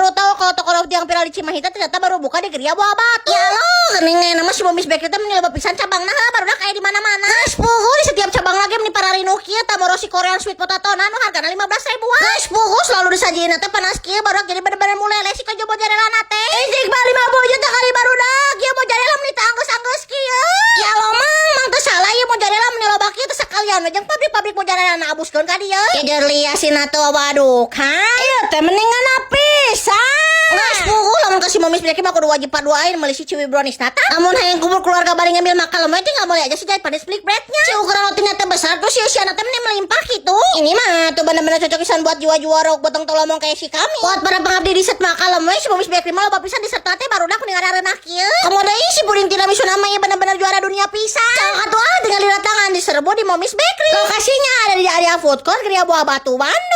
baru tahu kalau toko roti yang viral di Cimahi ternyata baru buka di Geria Buah Batu. Ya lo, geuning nama si Momis Bakery teh menilai pisan cabang nah baru dah kayak di mana-mana. Geus puguh di setiap cabang lagi meni pararino kieu Tamorosi Korean Sweet Potato anu hargana 15 ribuan. Geus puguh selalu disajieun teh panas kieu baru jadi bener-bener mulele si kajo mozzarella teh. Injik bali 50 juta kali baru dah kieu mozzarella meni teh anggeus-anggeus kieu. Ya lo mang teu salah ieu mozzarella meni loba kieu teh sakalian jeung pabrik-pabrik mozzarella na abuskeun ka dieu. Kejer liasina teu waduk ha. Ieu teh mendingan pisan. Geus puguh lamun kasih Momis Bakery mah kudu wajib paduain meuli si Ciwi Brownies nata. Amun hayang kumpul keluarga bari ngambil makan lemah teh boleh aja si jahit pada split breadnya. Si ukuran rotinya teh besar terus si usiana teh melimpah gitu. Ini mah tuh bener-bener cocok pisan buat jiwa-jiwa rok botong tolomong kayak si kami. Buat para pengabdi di set makan lemah si Momis Bakery mah loba pisan di set teh baru dah kuning areuna kieu. Komo deui si puding tiramisu nama ya bener-bener juara dunia pisan. Cang atuh tinggal di datangan diserbu di Momis Bakery. Lokasinya ada di area food court Geria Buah Batu, Bandung.